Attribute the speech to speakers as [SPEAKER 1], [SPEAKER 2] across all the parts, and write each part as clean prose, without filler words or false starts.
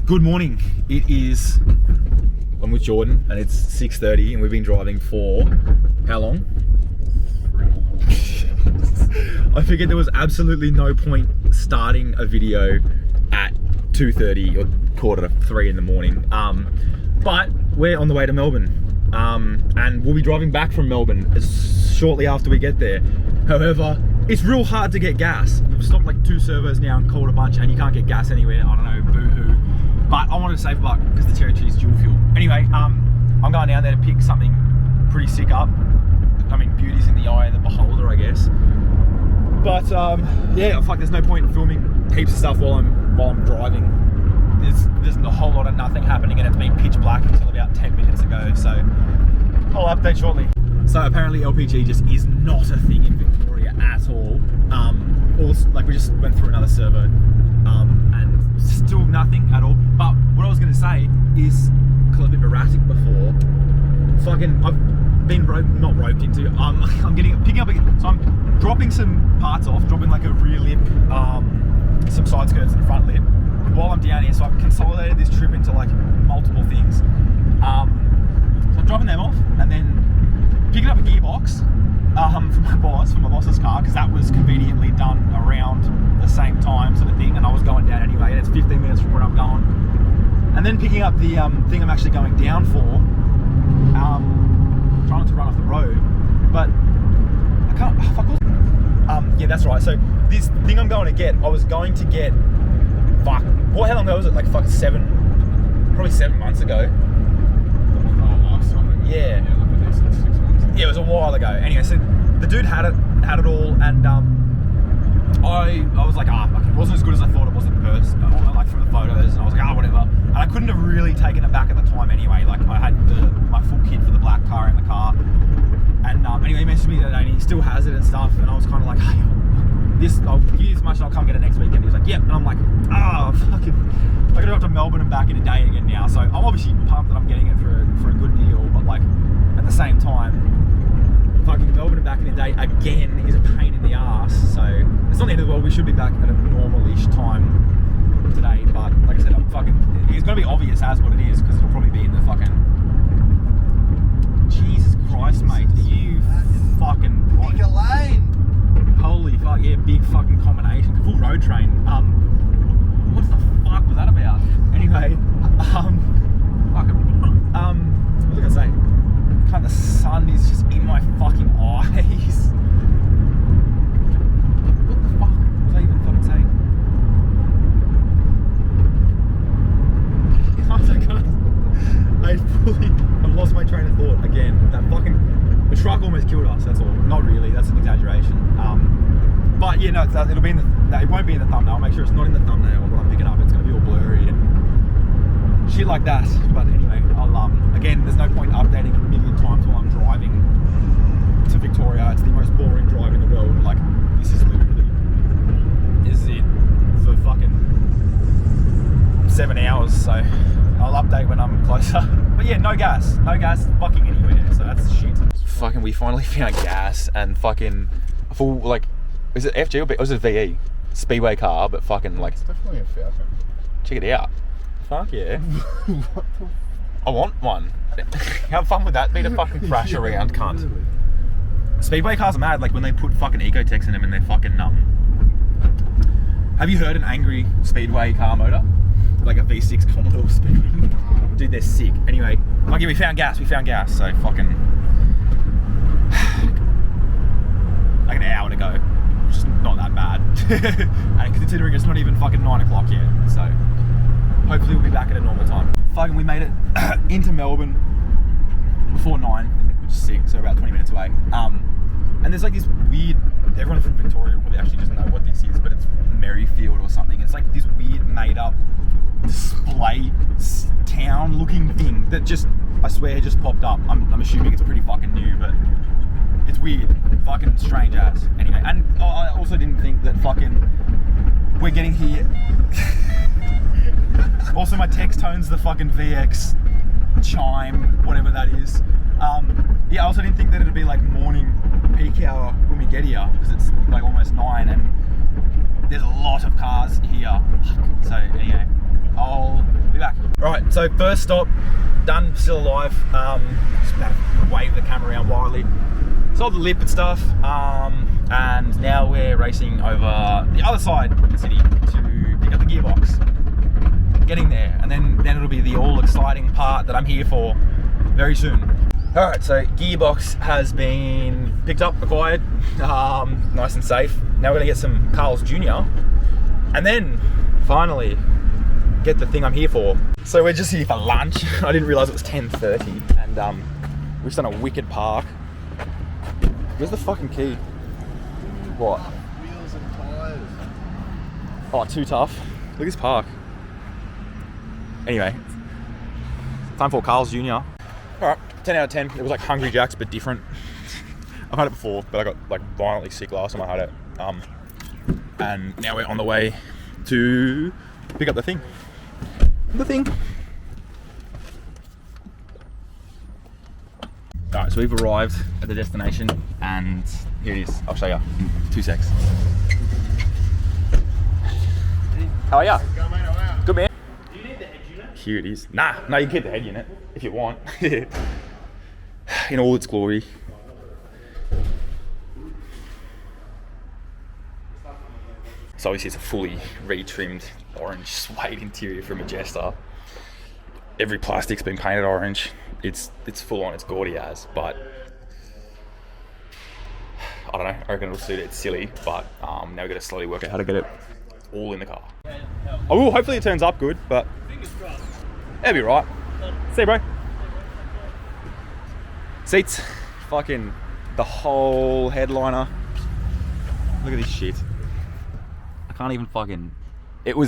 [SPEAKER 1] Good morning. I'm with Jordan and it's 6:30 and we've been driving for how long? I figured there was absolutely no point starting a video at 2:30 or 2:45 in the morning. But we're on the way to Melbourne and we'll be driving back from Melbourne shortly after we get there. However, it's real hard to get gas. We've stopped like 2 servos now and called a bunch and you can't get gas anywhere. I don't know, boo-hoo. But I wanted to save a buck because the Cherry Tree's dual fuel. Anyway, I'm going down there to pick something pretty sick up. I mean, beauty's in the eye of the beholder, I guess. But yeah, fuck, there's no point in filming heaps of stuff while I'm driving. There's a whole lot of nothing happening and it's been pitch black until about 10 minutes ago. So I'll update shortly. So apparently LPG just is not a thing in Victoria at all. Like we just went through another servo and still nothing at all. But what I was going to say is, because I've been erratic before, fucking I've been not roped into. I'm picking up again. So I'm dropping some parts off, dropping like a rear lip, some side skirts and front lip while I'm down here. So I've consolidated this trip into like multiple things. So I'm dropping them off and then picking up a gearbox for my boss's car, because that was conveniently done around the same time sort of thing, and I was going down anyway, and it's 15 minutes from where I'm going. And then picking up the thing I'm actually going down for, trying not to run off the road, but I can't, yeah, that's right. So this thing I'm going to get, I was going to get, how long ago was it? Like probably 7 months ago.
[SPEAKER 2] Last time.
[SPEAKER 1] Yeah.
[SPEAKER 2] Like 6 months.
[SPEAKER 1] Yeah, it was a while ago. Anyway, so the dude had it all, and I was like, it wasn't as good as I thought it was in person, like from the photos, and I was like, whatever. And I couldn't have really taken it back at the time anyway. Like I had my full kit for the black car in the car, and anyway, he messaged me that day, and he still has it and stuff, and I was kind of like, hey, I'll give you this much, and I'll come get it next weekend. He was like, yep, and I'm like, fucking, I gotta go up to Melbourne and back in a day again now. So I'm obviously pumped that I'm getting it for a good deal, but like at the same time, fucking Melbourne and back in a day again is a pain in the ass. So it's not the end of the world. We should be back at a normal-ish time today, but like I said, it's gonna be obvious as what it is, because it'll probably be in the fucking, Jesus Christ, mate, are you fucking
[SPEAKER 2] Pick a lane.
[SPEAKER 1] Holy fuck, yeah, big fucking combination, full road train. What the fuck was that about? Anyway, what was I gonna say? God, the sun is just in my fucking eyes. What the fuck was I even fucking saying? I've lost my train of thought again. The truck almost killed us, that's all. Not really, that's an exaggeration. But yeah, no, it'll be it won't be in the thumbnail. I'll make sure it's not in the thumbnail when I'm picking up. It's gonna be all blurry and shit like that. But anyway, again, there's no point updating a million times while I'm driving to Victoria. It's the most boring drive in the world. Like, this is it for fucking 7 hours. So I'll update when I'm closer. But yeah, no gas fucking anywhere. So that's shit. Fucking, we finally found gas and fucking a full, like, is it FG or is it VE? Speedway car, but fucking like.
[SPEAKER 2] It's definitely a Falcon.
[SPEAKER 1] Check it out. Fuck yeah. I want one. How fun would that be to fucking crash around, cunt? Speedway cars are mad, like when they put fucking Ecotechs in them and they're fucking Have you heard an angry Speedway car motor? Like a V6 Commodore Speedway? Dude, they're sick. Anyway, okay, we found gas, so fucking like an hour to go, which is not that bad. And considering it's not even fucking 9 o'clock yet, so hopefully we'll be back at a normal time. Fucking, we made it into Melbourne before 9, which is sick, so about 20 minutes away. And there's like this weird, everyone from Victoria will probably actually just know what this is, but it's Merrifield or something. It's like this weird made up display town looking thing that just, I swear, just popped up. I'm assuming it's pretty fucking new, but it's weird, fucking strange ass. Anyway, and I also didn't think that fucking, we're getting here. Also, my text tone's the fucking VX chime, whatever that is. Yeah, I also didn't think that it'd be like morning peak hour when we get here, because it's like almost 9 and there's a lot of cars here. So anyway, I'll be back. Alright, so first stop, done, still alive. Just about to wave the camera around wildly. Sold the lip and stuff, and now we're racing over the other side of the city to pick up the gearbox. Getting there, and then it'll be the all exciting part that I'm here for very soon. Alright, so gearbox has been picked up, acquired, nice and safe. Now we're gonna get some Carl's Jr. and then finally get the thing I'm here for. So we're just here for lunch. I didn't realise it was 10:30, and we've done a wicked park. Where's the fucking key? What?
[SPEAKER 2] Wheels and tyres.
[SPEAKER 1] Oh, too tough. Look at this park. Anyway, time for Carl's Jr. Alright, 10 out of 10. It was like Hungry Jack's, but different. I've had it before, but I got like violently sick last time I had it. And now we're on the way to pick up the thing. Alright, so we've arrived at the destination, and here it is. I'll show you in 2 secs. How are ya? Good, man.
[SPEAKER 3] Do you need the head unit?
[SPEAKER 1] Here it is. Nah, you can keep the head unit if you want. In all its glory. So obviously it's a fully retrimmed orange suede interior from Majesta. Every plastic's been painted orange. It's full on, it's gaudy as, but I don't know, I reckon it'll suit it. It's silly, but now we've got to slowly work out how to get it all in the car. I will, hopefully it turns up good, but
[SPEAKER 3] Fingers crossed.
[SPEAKER 1] it'll be right. See you, bro. Seats, fucking the whole headliner. Look at this shit. I can't even fucking. It's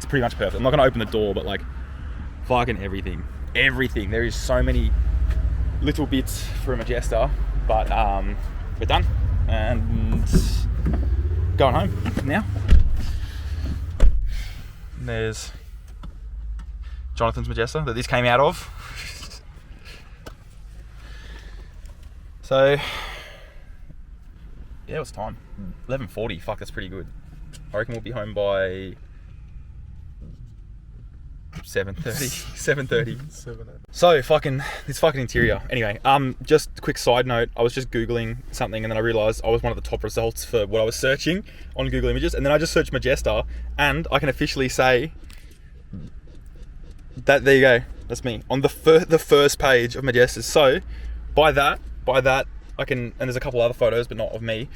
[SPEAKER 1] pretty much perfect. I'm not gonna open the door, but like, fucking everything. There is so many little bits for a Majesta, but we're done and going home now. And there's Jonathan's Majesta that this came out of. So yeah, what's time? 11:40. Fuck, that's pretty good. I reckon we'll be home by 7:30. So this fucking interior. Anyway, just a quick side note. I was just Googling something, and then I realised I was one of the top results for what I was searching on Google Images, and then I just searched Majesta, and I can officially say that there you go. That's me on the first page of Majesta. So by that I can, and there's a couple other photos, but not of me.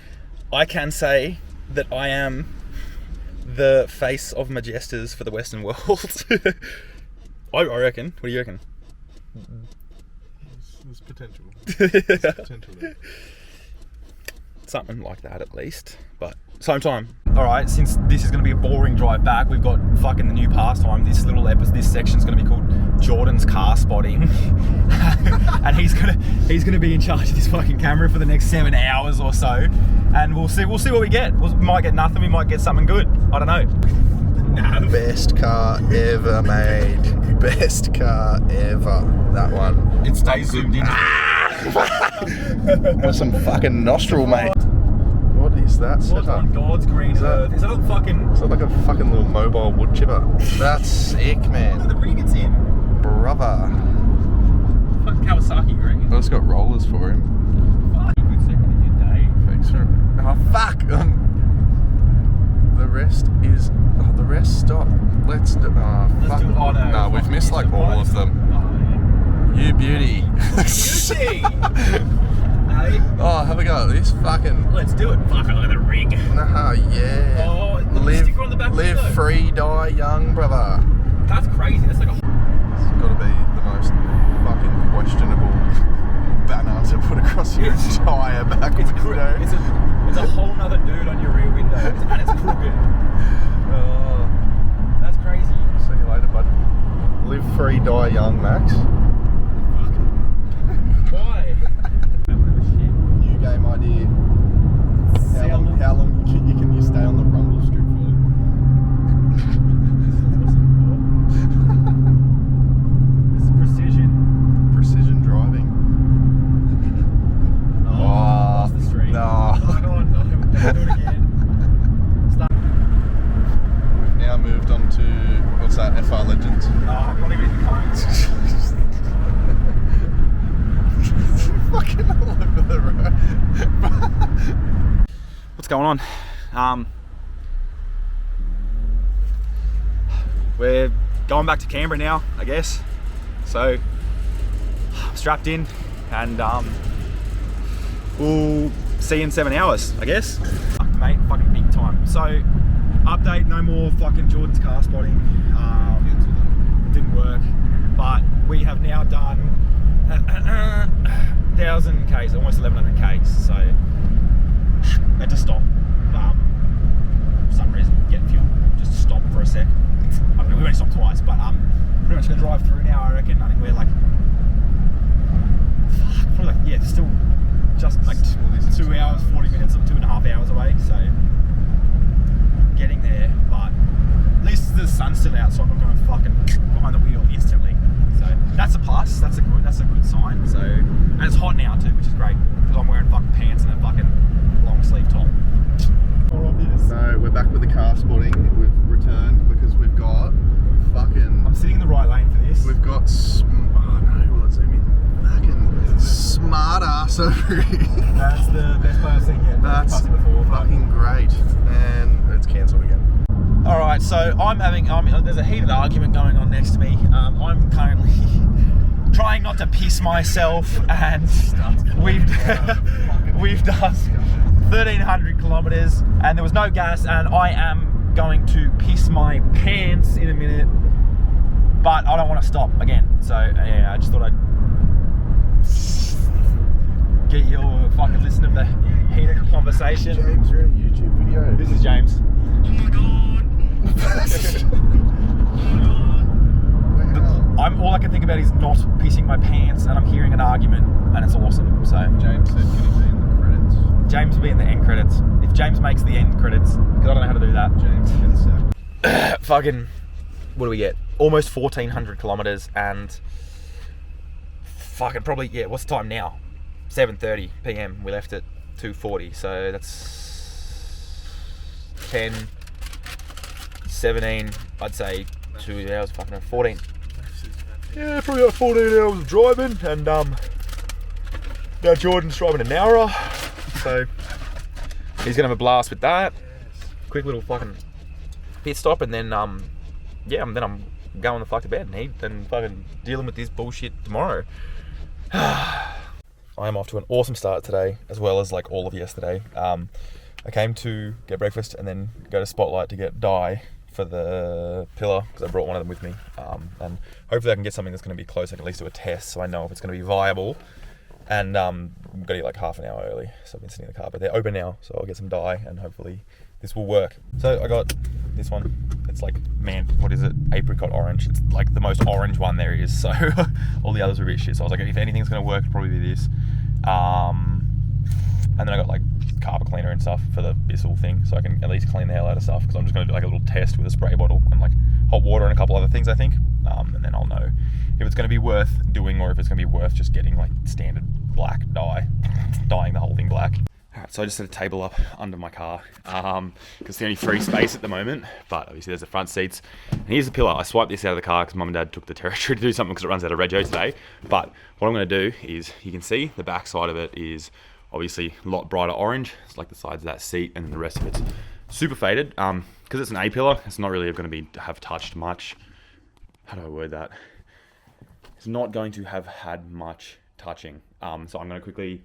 [SPEAKER 1] I can say that I am the face of Majestas for the Western world. I reckon. What do you reckon?
[SPEAKER 2] There's potential. There's potential there.
[SPEAKER 1] Something like that at least. But same time. Alright, since this is going to be a boring drive back, we've got fucking the new pastime. This little episode, this section's going to be called Jordan's car spotting. And he's gonna be in charge of this fucking camera for the next 7 hours or so. And we'll see what we get. We might get nothing, we might get something good. I don't know. No.
[SPEAKER 2] Best car ever made. Best car ever. That one.
[SPEAKER 1] It stays zoomed in.
[SPEAKER 2] With some fucking nostril, mate. What is that
[SPEAKER 1] What's
[SPEAKER 2] setup?
[SPEAKER 1] on God's green earth? Is that a fucking...
[SPEAKER 2] Is that like a fucking little mobile wood chipper? That's sick,
[SPEAKER 1] Look at
[SPEAKER 2] man.
[SPEAKER 1] the ring it's in.
[SPEAKER 2] Brother.
[SPEAKER 1] Fucking Kawasaki green.
[SPEAKER 2] I just got rollers for him.
[SPEAKER 1] Fucking good second of your day.
[SPEAKER 2] Thanks for... Oh, fuck! The rest stop. Let's do... Oh, fuck.
[SPEAKER 1] do it. Oh, no.
[SPEAKER 2] No, we've missed like all of them.
[SPEAKER 1] Oh,
[SPEAKER 2] You beauty.
[SPEAKER 1] beauty! Hey,
[SPEAKER 2] Oh, have a go at this fucking...
[SPEAKER 1] let's do it. Fuck, look at the ring.
[SPEAKER 2] Nah, yeah.
[SPEAKER 1] Oh, look at the sticker on the back
[SPEAKER 2] live
[SPEAKER 1] window.
[SPEAKER 2] free, die young, brother.
[SPEAKER 1] That's crazy. That's like a...
[SPEAKER 2] It's got to be the most fucking questionable banner to put across your entire back window.
[SPEAKER 1] It's a whole nother dude on your rear window, and it's crooked.
[SPEAKER 2] Oh,
[SPEAKER 1] That's crazy.
[SPEAKER 2] see you later, bud. Live free, die young, Max.
[SPEAKER 1] Why?
[SPEAKER 2] New game idea. How long can you stay on the rumble strip for?
[SPEAKER 1] This is
[SPEAKER 2] Precision driving.
[SPEAKER 1] Oh, lost the streak.
[SPEAKER 2] No.
[SPEAKER 1] Oh my god, no. Don't do it again. Stop.
[SPEAKER 2] We've now moved on to, what's that, FR Legends comments.
[SPEAKER 1] I'm not even in the comments.
[SPEAKER 2] Fucking all over the road.
[SPEAKER 1] What's going on? We're going back to Canberra now, I guess. So I'm strapped in, and we'll see you in 7 hours, I guess. Fuck, mate, fucking big time. So update, no more fucking Jordan's car spotting. Didn't work, but we have now done 1,000 Ks, almost 1,100 Ks. So had to stop. For some reason, get fuel, just stop for a sec. I mean, we only stopped twice, but pretty much gonna drive through now. I reckon. I think we're like, probably like, yeah, still just like 2 hours, 40 minutes, or 2.5 hours away. So getting there, but at least the sun's still out, so I'm not going fucking behind the wheel instantly. So that's a plus. That's a good sign. So, and it's hot now too, which is great because I'm wearing fucking pants and a fucking long sleeve top. More obvious.
[SPEAKER 2] So we're back with the car spotting. We've returned because we've got fucking.
[SPEAKER 1] I'm sitting in the right lane for this.
[SPEAKER 2] We've got. Oh no, well, let's zoom in. Fucking smart ass over here.
[SPEAKER 1] That's the best play I've seen yet.
[SPEAKER 2] That's fucking great. And it's cancelled again.
[SPEAKER 1] All right, so there's a heated argument going on next to me. I'm currently trying not to piss myself, and we've done 1,300 kilometers, and there was no gas, and I am going to piss my pants in a minute, but I don't want to stop again. So yeah, I just thought I'd get you all fucking listen to the heated conversation.
[SPEAKER 2] James, you're in a YouTube video.
[SPEAKER 1] This is James.
[SPEAKER 3] Oh my god!
[SPEAKER 1] All I can think about is not pissing my pants, and I'm hearing an argument, and it's awesome. So
[SPEAKER 2] James said, can he be in the credits?
[SPEAKER 1] James will be in the end credits. If James makes the end credits, because I don't know how to do that.
[SPEAKER 2] James can
[SPEAKER 1] Fucking, what do we get? Almost 1,400 kilometers, and fucking probably, yeah, what's the time now? 7:30 PM. We left at 2:40, so that's 10, 17, I'd say 2 hours, fucking 14. Yeah, probably about 14 hours of driving, and now Jordan's driving an hour, so he's gonna have a blast with that. Quick little fucking pit stop, and then yeah, and then I'm going the fuck to bed and fucking dealing with this bullshit tomorrow. I am off to an awesome start today, as well as like all of yesterday. I came to get breakfast and then go to Spotlight to get dye for the pillar, because I brought one of them with me, and hopefully I can get something that's going to be close. I can at least do a test so I know if it's going to be viable. And I'm going to eat like half an hour early, so I've been sitting in the car, but they're open now, so I'll get some dye and hopefully this will work. So I got this one. It's like, man, what is it? Apricot orange. It's like the most orange one there is, so all the others are a bit shit. So I was like, if anything's going to work, it'll probably be this. And then I got like carpet cleaner and stuff for the Bissell thing, so I can at least clean the hell out of stuff, because I'm just going to do like a little test with a spray bottle and like hot water and a couple other things, I think. And then I'll know if it's going to be worth doing or if it's going to be worth just getting like standard black dye, dyeing the whole thing black. Alright, so I just set a table up under my car, because it's the only free space at the moment, but obviously there's the front seats. And here's the pillar. I swiped this out of the car because Mum and Dad took the Territory to do something because it runs out of rego today. But what I'm going to do is, you can see the back side of it is obviously a lot brighter orange. It's like the sides of that seat, and then the rest of it's super faded. Because it's an A-pillar, it's not really going to have touched much. How do I word that? It's not going to have had much touching. So I'm going to quickly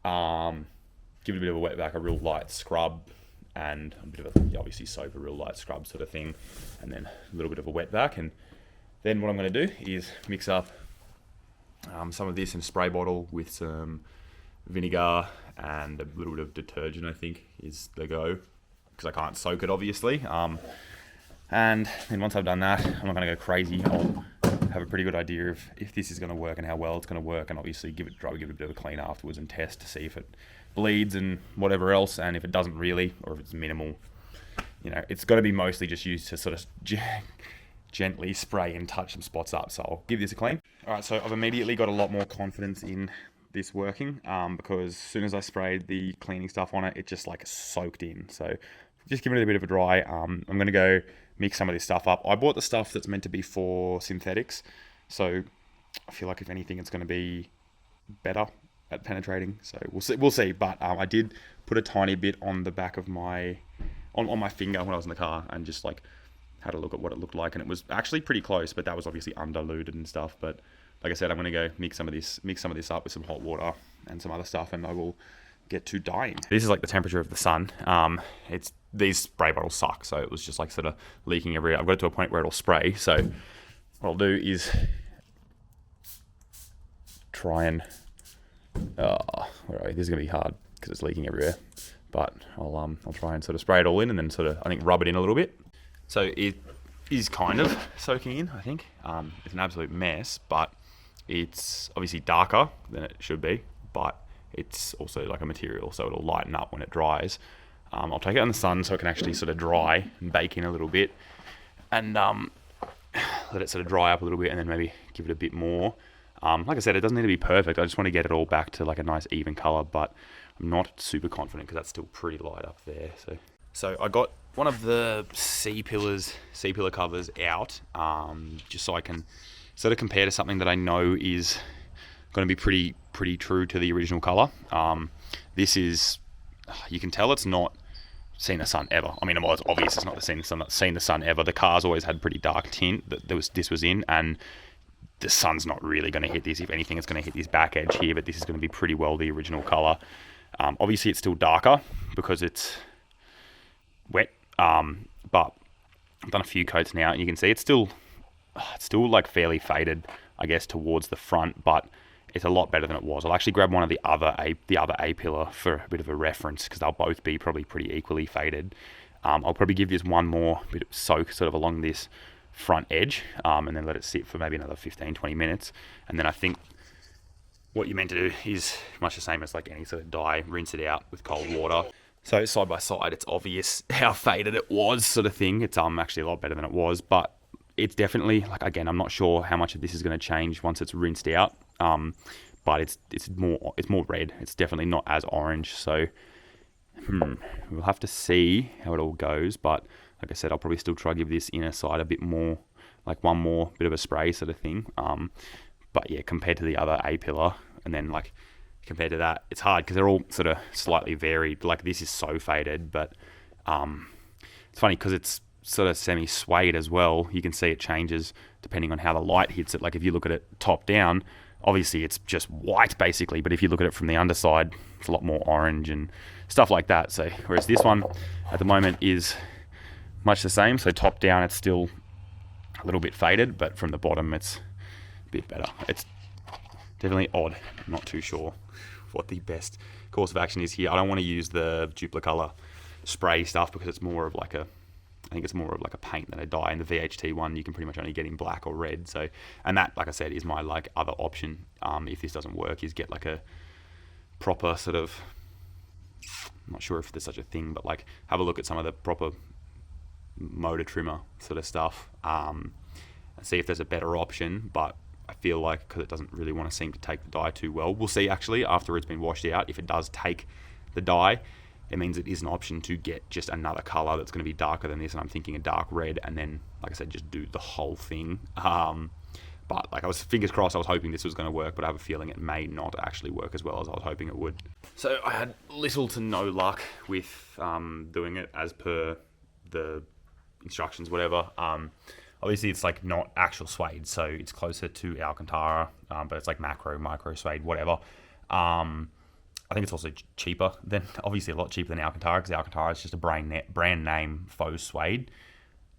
[SPEAKER 1] give it a bit of a wet back, a real light scrub, and a bit of a, obviously soap, a real light scrub sort of thing, and then a little bit of a wet back. And then what I'm going to do is mix up some of this in a spray bottle with some vinegar and a little bit of detergent, I think is the go, because I can't soak it obviously. And then once I've done that, I'm not going to go crazy. I'll have a pretty good idea of if this is going to work and how well it's going to work, and obviously give it a bit of a clean afterwards and test to see if it bleeds and whatever else. And if it doesn't really, or if it's minimal, you know, it's got to be mostly just used to sort of gently spray and touch some spots up. So I'll give this a clean. All right, so I've immediately got a lot more confidence in this working, because as soon as I sprayed the cleaning stuff on it, it just like soaked in. So just giving it a bit of a dry. I'm going to go mix some of this stuff up. I bought the stuff that's meant to be for synthetics, so I feel like if anything, it's going to be better at penetrating. So we'll see. But I did put a tiny bit on the back of my on my finger when I was in the car, and just like had a look at what it looked like, and it was actually pretty close. But that was obviously undiluted and stuff. But like I said, I'm going to go mix some of this up with some hot water and some other stuff, and I will get to dyeing. This is like the temperature of the sun. These spray bottles suck, so it was just like sort of leaking everywhere. I've got it to a point where it'll spray. So what I'll do is try and where are we? This is gonna be hard because it's leaking everywhere. But I'll try and sort of spray it all in, and then sort of I think rub it in a little bit. So it is kind of soaking in. I think it's an absolute mess, but it's obviously darker than it should be. But it's also like a material, so it'll lighten up when it dries. I'll take it in the sun so it can actually sort of dry and bake in a little bit, and let it sort of dry up a little bit, and then maybe give it a bit more. Like I said, it doesn't need to be perfect. I just want to get it all back to like a nice even color, but I'm not super confident because that's still pretty light up there. So I got one of the C-pillar covers out, just so I can sort of compare to something that I know is going to be pretty true to the original color. This is, you can tell it's not seen the sun ever. I mean, well, it's obvious it's not seen the sun ever. The car's always had pretty dark tint that this was in, and the sun's not really going to hit this. If anything, it's going to hit this back edge here, but this is going to be pretty well the original color. Obviously, it's still darker because it's wet, but I've done a few coats now, and you can see it's still like fairly faded, I guess, towards the front, but it's a lot better than it was. I'll actually grab one of the other A pillar for a bit of a reference, because they'll both be probably pretty equally faded. I'll probably give this one more bit of soak sort of along this front edge, and then let it sit for maybe another 15-20 minutes. And then I think what you're meant to do is much the same as like any sort of dye, rinse it out with cold water. So side by side, it's obvious how faded it was, sort of thing. It's actually a lot better than it was, but it's definitely, like, again, I'm not sure how much of this is going to change once it's rinsed out. But it's more red. It's definitely not as orange. So we'll have to see how it all goes. But like I said, I'll probably still try to give this inner side a bit more, like one more bit of a spray sort of thing. But yeah, compared to the other A pillar, and then like compared to that, it's hard because they're all sort of slightly varied. Like this is so faded, but it's funny because it's sort of semi-suede as well. You can see it changes depending on how the light hits it. Like if you look at it top down, obviously it's just white basically, but if you look at it from the underside, it's a lot more orange and stuff like that. So whereas this one at the moment is much the same. So top down, it's still a little bit faded, but from the bottom, it's a bit better. It's definitely odd. I'm not too sure what the best course of action is here. I don't want to use the Duplicolor spray stuff because it's more of like a, I think it's more of like a paint than a dye. And the VHT one, you can pretty much only get in black or red. So, and that, like I said, is my like other option. If this doesn't work, is get like a proper sort of, I'm not sure if there's such a thing, but like have a look at some of the proper motor trimmer sort of stuff, and see if there's a better option. But I feel like because it doesn't really want to seem to take the dye too well, we'll see actually after it's been washed out. If it does take the dye, it means it is an option to get just another color that's going to be darker than this, and I'm thinking a dark red, and then like I said, just do the whole thing. But like I was fingers crossed, I was hoping this was going to work, but I have a feeling it may not actually work as well as I was hoping it would. So I had little to no luck with doing it as per the instructions, whatever. Obviously it's like not actual suede, so it's closer to Alcantara, but it's like micro suede, whatever. I think it's also cheaper than, obviously a lot cheaper than Alcantara, because Alcantara is just a brand name faux suede.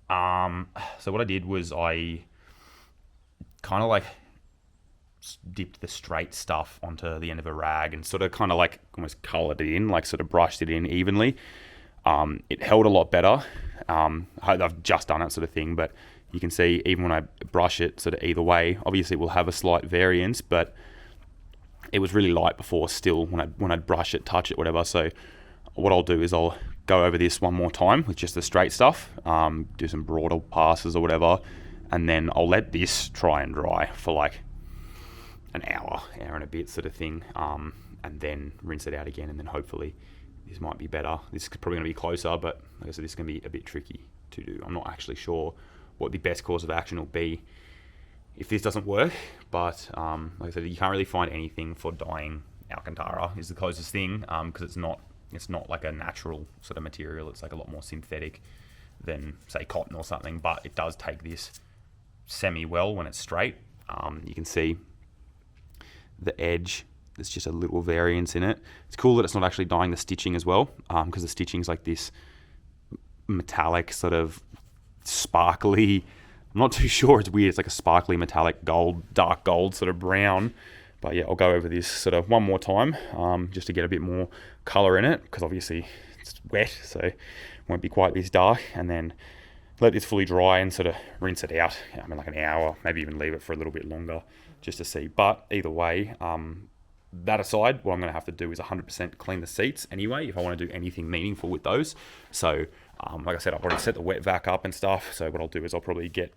[SPEAKER 1] So what I did was I kind of like dipped the straight stuff onto the end of a rag and sort of kind of like almost colored it in, like sort of brushed it in evenly. It held a lot better. I've just done it sort of thing, but you can see even when I brush it sort of either way, obviously we'll have a slight variance, but it was really light before still when I'd brush it, touch it, whatever. So what I'll do is I'll go over this one more time with just the straight stuff, do some broader passes or whatever, and then I'll let this try and dry for like an hour and a bit sort of thing, and then rinse it out again, and then hopefully this might be better. This is probably going to be closer, but like I said, this is going to be a bit tricky.
[SPEAKER 4] to do. I'm not actually sure what the best course of action will be if this doesn't work, but like I said, you can't really find anything for dyeing Alcantara is the closest thing, because it's not like a natural sort of material. It's like a lot more synthetic than say cotton or something, but it does take this semi well when it's straight. You can see the edge, there's just a little variance in it. It's cool that it's not actually dyeing the stitching as well, because the stitching's like this metallic sort of sparkly, I'm not too sure, it's weird, it's like a sparkly metallic gold, dark gold sort of brown. But yeah, I'll go over this sort of one more time, just to get a bit more colour in it, because obviously it's wet, so it won't be quite this dark, and then let this fully dry and sort of rinse it out. I mean, like an hour, maybe even leave it for a little bit longer just to see. But either way, that aside, what I'm going to have to do is 100% clean the seats anyway, if I want to do anything meaningful with those. So like I said, I've already set the wet vac up and stuff, so what I'll do is I'll probably get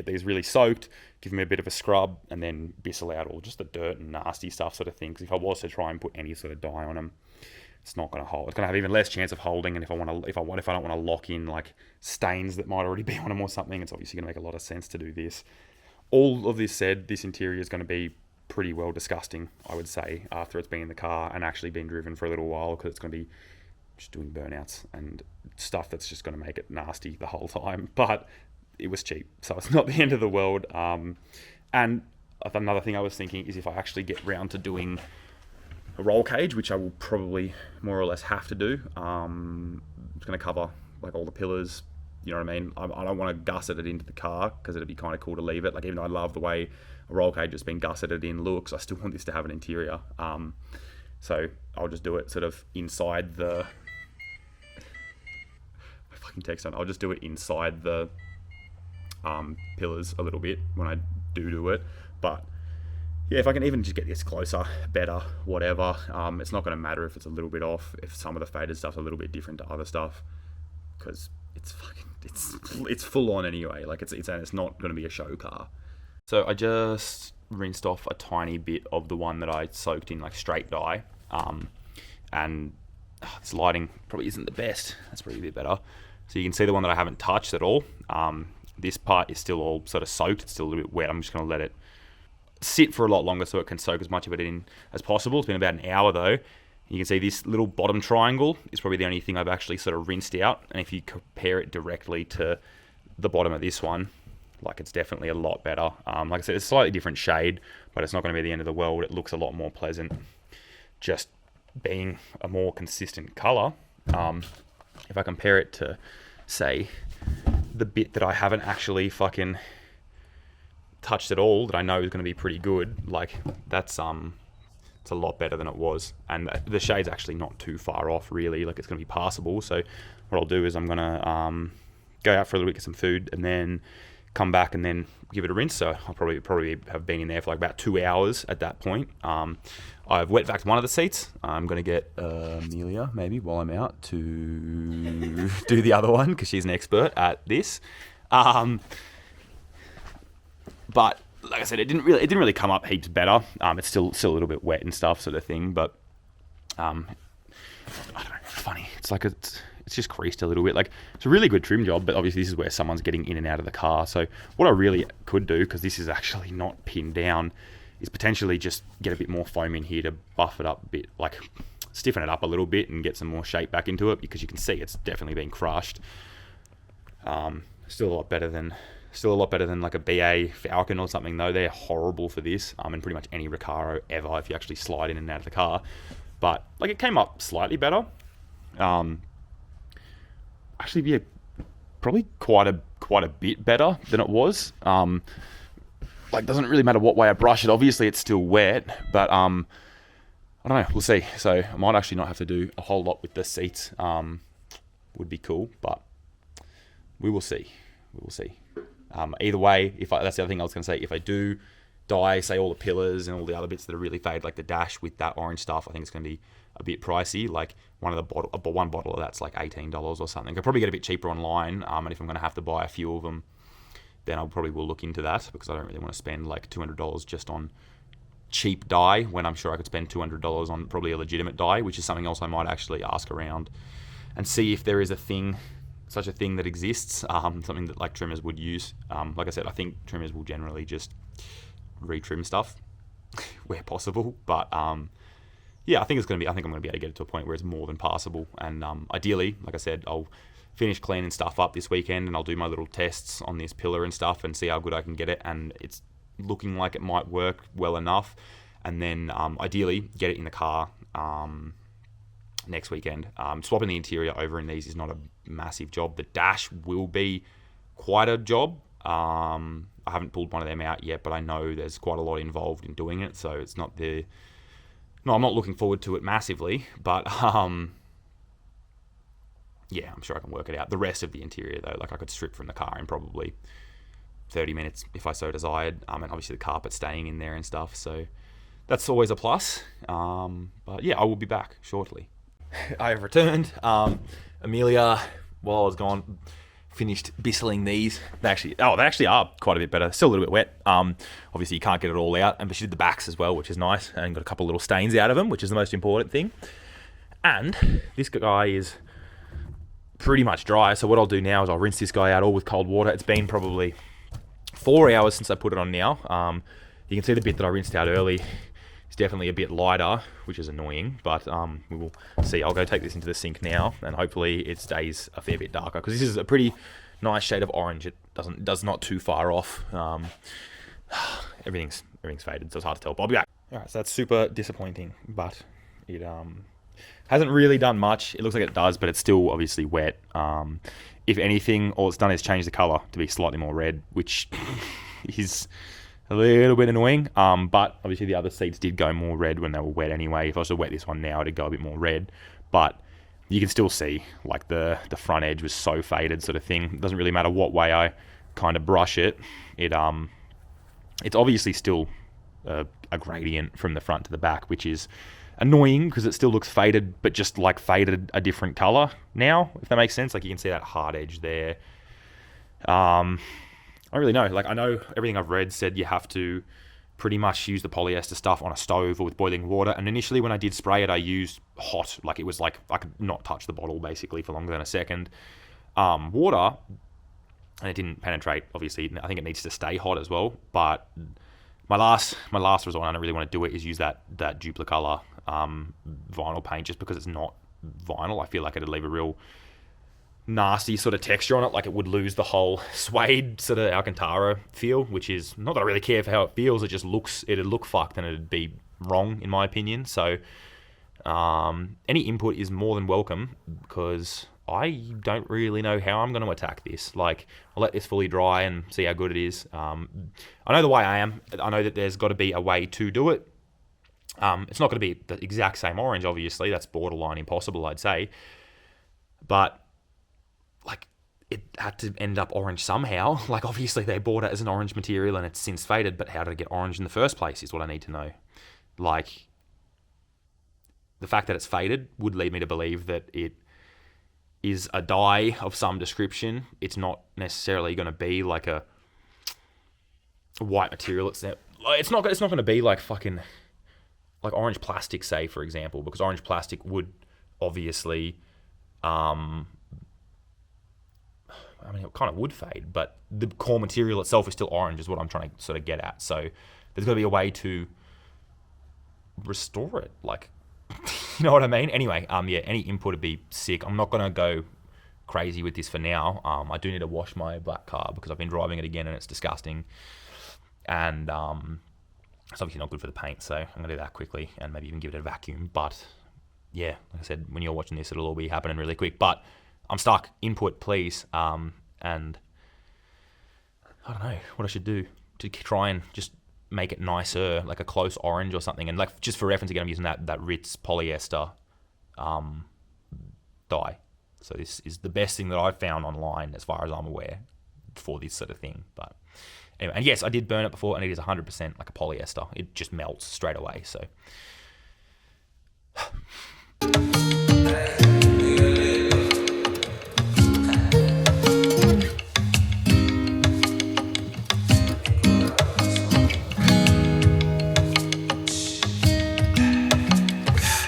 [SPEAKER 4] these really soaked, give them a bit of a scrub, and then bissel out all just the dirt and nasty stuff sort of thing, because if I was to try and put any sort of dye on them, it's not going to hold. It's going to have even less chance of holding, and if I don't want to lock in like stains that might already be on them or something, it's obviously going to make a lot of sense to do this. All of this said, this interior is going to be pretty well disgusting, I would say, after it's been in the car and actually been driven for a little while, because it's going to be just doing burnouts and stuff that's just going to make it nasty the whole time. But it was cheap, so it's not the end of the world. And another thing I was thinking is if I actually get round to doing a roll cage, which I will probably more or less have to do, it's going to cover like all the pillars, you know what I mean? I don't want to gusset it into the car, because it'd be kind of cool to leave it. Like, even though I love the way a roll cage has been gusseted in looks, I still want this to have an interior. So I'll just do it sort of inside the... My fucking text on. I'll just do it inside the pillars a little bit when I do it. But yeah, if I can even just get this closer, better, whatever. It's not going to matter if it's a little bit off, if some of the faded stuff's a little bit different to other stuff, because it's full on anyway. Like it's not going to be a show car. So I just rinsed off a tiny bit of the one that I soaked in like straight dye, and this lighting probably isn't the best. That's probably a bit better. So you can see the one that I haven't touched at all. This part is still all sort of soaked. It's still a little bit wet. I'm just going to let it sit for a lot longer so it can soak as much of it in as possible. It's been about an hour though. You can see this little bottom triangle is probably the only thing I've actually sort of rinsed out. And if you compare it directly to the bottom of this one, like, it's definitely a lot better. Like I said, it's a slightly different shade, but it's not going to be the end of the world. It looks a lot more pleasant just being a more consistent color. If I compare it to, say, the bit that I haven't actually fucking touched at all, that I know is going to be pretty good, like, that's it's a lot better than it was, and the shade's actually not too far off really. Like, it's going to be passable. So what I'll do is I'm going to go out for a little bit, get some food, and then come back and then give it a rinse. So I'll probably have been in there for like about 2 hours at that point. I've wet vaxed one of the seats. I'm going to get Amelia maybe while I'm out to do the other one, because she's an expert at this. But like I said, it didn't really come up heaps better. It's still a little bit wet and stuff, sort of thing. But I don't know. It's funny. It's like it's just creased a little bit. Like, it's a really good trim job, but obviously this is where someone's getting in and out of the car. So what I really could do, because this is actually not pinned down, is potentially just get a bit more foam in here to buff it up a bit, like stiffen it up a little bit and get some more shape back into it, because you can see it's definitely been crushed. Still a lot better than like a BA Falcon or something though. They're horrible for this, and pretty much any Recaro ever if you actually slide in and out of the car. But like, it came up slightly better. Actually, yeah, probably quite a bit better than it was. Like, doesn't really matter what way I brush it. Obviously, it's still wet, but I don't know. We'll see. So I might actually not have to do a whole lot with the seats. Would be cool, but we will see. We will see. Either way, that's the other thing I was going to say. If I do dye, say, all the pillars and all the other bits that are really faded, like the dash with that orange stuff, I think it's going to be a bit pricey. Like, one bottle of that's like $18 or something. I'll probably get a bit cheaper online, and if I'm going to have to buy a few of them, then I probably will look into that, because I don't really want to spend like $200 just on cheap dye, when I'm sure I could spend $200 on probably a legitimate dye, which is something else I might actually ask around and see if there is a thing such a thing that exists, something that like trimmers would use. Like I said, I think trimmers will generally just retrim stuff where possible, but yeah, I think I'm going to be able to get it to a point where it's more than passable. And ideally, like I said, I'll finish cleaning stuff up this weekend, and I'll do my little tests on this pillar and stuff and see how good I can get it. And it's looking like it might work well enough. And then ideally get it in the car next weekend. Swapping the interior over in these is not a massive job. The dash will be quite a job. I haven't pulled one of them out yet, but I know there's quite a lot involved in doing it. So it's not I'm not looking forward to it massively, but yeah, I'm sure I can work it out. The rest of the interior though, like I could strip from the car in probably 30 minutes if I so desired. And obviously the carpet staying in there and stuff. So that's always a plus. But yeah, I will be back shortly. I have returned. Amelia, while I was gone, finished bistling these. They actually are quite a bit better. Still a little bit wet. Obviously you can't get it all out, but she did the backs as well, which is nice, and got a couple little stains out of them, which is the most important thing. And this guy is pretty much dry. So what I'll do now is I'll rinse this guy out all with cold water. It's been probably 4 hours since I put it on now. You can see the bit that I rinsed out early. It's definitely a bit lighter, which is annoying, but we will see. I'll go take this into the sink now, and hopefully it stays a fair bit darker, because this is a pretty nice shade of orange. It does not too far off. Everything's faded, so it's hard to tell, but I'll be back. All right, so that's super disappointing, but it hasn't really done much. It looks like it does, but it's still obviously wet. If anything, all it's done is change the color to be slightly more red, which is a little bit annoying, but obviously the other seats did go more red when they were wet anyway. If I was to wet this one now, it'd go a bit more red, but you can still see like the front edge was so faded, sort of thing. It doesn't really matter what way I kind of brush it. It's obviously still a gradient from the front to the back, which is annoying because it still looks faded, but just like faded a different color now, if that makes sense. Like you can see that hard edge there. I don't really know. Like I know everything I've read said you have to pretty much use the polyester stuff on a stove or with boiling water. And initially when I did spray it, I used hot, like it was like I could not touch the bottle basically for longer than a second. Water, and it didn't penetrate. Obviously, I think it needs to stay hot as well. But my last result, and I don't really want to do it, is use that Duplicolor vinyl paint, just because it's not vinyl. I feel like it'd leave a real nasty sort of texture on it, like it would lose the whole suede sort of Alcantara feel, which is not that I really care for how it feels. It'd look fucked and it'd be wrong in my opinion. So any input is more than welcome, because I don't really know how I'm going to attack this. Like I'll let this fully dry and see how good it is. I know the way I am. I know that there's got to be a way to do it. It's not going to be the exact same orange, obviously. That's borderline impossible, I'd say. But like it had to end up orange somehow. Like obviously they bought it as an orange material and it's since faded, but how did it get orange in the first place is what I need to know. Like the fact that it's faded would lead me to believe that it is a dye of some description. It's not necessarily going to be like a white material. It's not going to be like fucking like orange plastic, say, for example, because orange plastic would obviously I mean, it kind of would fade, but the core material itself is still orange, is what I'm trying to sort of get at. So there's got to be a way to restore it. Like, you know what I mean? Anyway, yeah, any input would be sick. I'm not going to go crazy with this for now. I do need to wash my black car because I've been driving it again and it's disgusting. And it's obviously not good for the paint, so I'm going to do that quickly and maybe even give it a vacuum. But yeah, like I said, when you're watching this, it'll all be happening really quick. But I'm stuck. Input, please. And I don't know what I should do to try and just make it nicer, like a close orange or something. And like just for reference again, I'm using that Ritz polyester dye. So this is the best thing that I've found online as far as I'm aware for this sort of thing. But anyway, and yes, I did burn it before, and it is 100% like a polyester. It just melts straight away. So.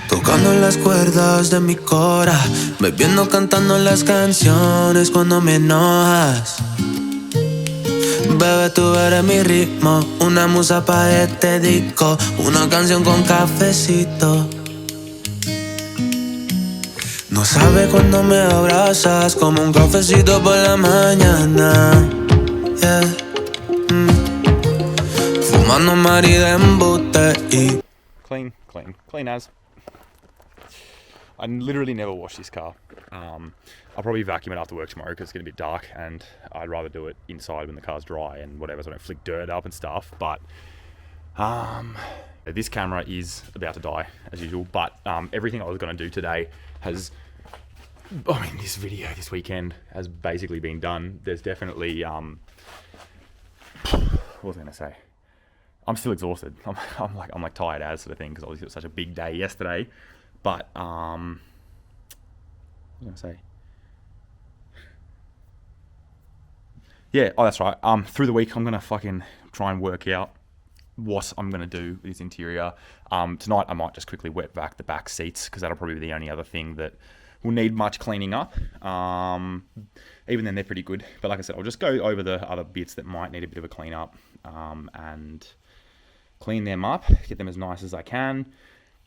[SPEAKER 5] Tocando tocando las cuerdas de mi cora, bebiendo, cantando las canciones cuando me enojas. Bebé, tú eres mi ritmo, una musa pa' este disco, una canción con cafecito. No sabe cuando me abrazas, como un cafecito por la mañana. Yeah. Fumando mari de embuste y...
[SPEAKER 4] Clean as. I literally never wash this car. I'll probably vacuum it after work tomorrow because it's going to be dark, and I'd rather do it inside when the car's dry and whatever, so I don't flick dirt up and stuff. But this camera is about to die as usual. But everything I was going to do today has, this video this weekend has basically been done. There's definitely what was I going to say? I'm still exhausted. I'm like tired as sort of thing because obviously it was such a big day yesterday. But what was I going to say? Yeah, that's right. Through the week, I'm going to fucking try and work out what I'm going to do with this interior. Tonight, I might just quickly wet vac the back seats because that'll probably be the only other thing that will need much cleaning up. Even then, they're pretty good. But like I said, I'll just go over the other bits that might need a bit of a clean up and clean them up, get them as nice as I can.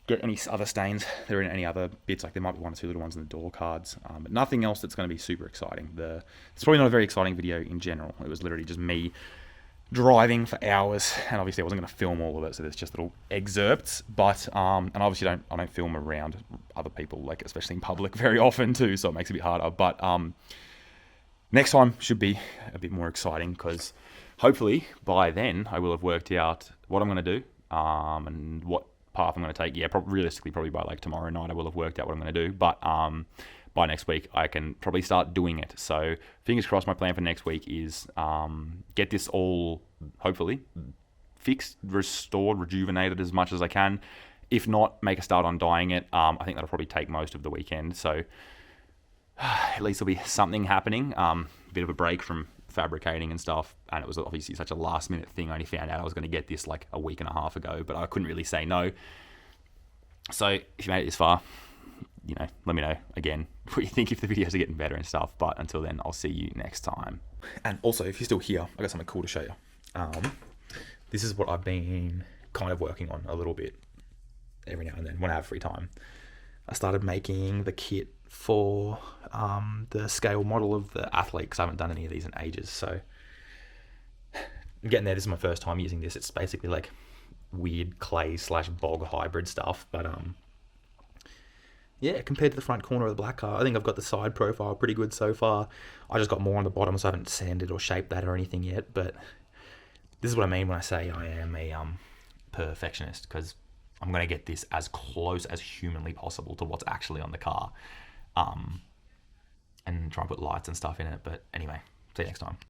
[SPEAKER 4] Get any other stains that are in any other bits, like there might be one or two little ones in the door cards, but nothing else that's going to be super exciting. It's probably not a very exciting video in general. It was literally just me driving for hours, and obviously I wasn't going to film all of it, so there's just little excerpts. But and obviously I don't film around other people, like especially in public, very often too, so it makes it a bit harder. But next time should be a bit more exciting because hopefully by then I will have worked out what I'm going to do and what path I'm going to take. Yeah, realistically, probably by like tomorrow night, I will have worked out what I'm going to do. But by next week, I can probably start doing it. So fingers crossed, my plan for next week is get this all, hopefully, fixed, restored, rejuvenated as much as I can. If not, make a start on dyeing it. I think that'll probably take most of the weekend. So at least there'll be something happening. A bit of a break from fabricating and stuff, and it was obviously such a last minute thing. I only found out I was going to get this like a week and a half ago, but I couldn't really say no. So if you made it this far, let me know again what you think if the videos are getting better and stuff. But until then, I'll see you next time. And also, if you're still here, I got something cool to show you. This is what I've been kind of working on a little bit every now and then when I have free time. I started making the kit for the scale model of the athlete because I haven't done any of these in ages. So I'm getting there. This is my first time using this. It's basically like weird clay / bog hybrid stuff. But yeah, compared to the front corner of the black car, I think I've got the side profile pretty good so far. I just got more on the bottom, so I haven't sanded or shaped that or anything yet. But this is what I mean when I say I am a perfectionist, because I'm going to get this as close as humanly possible to what's actually on the car. And try and put lights and stuff in it. But anyway, see you next time.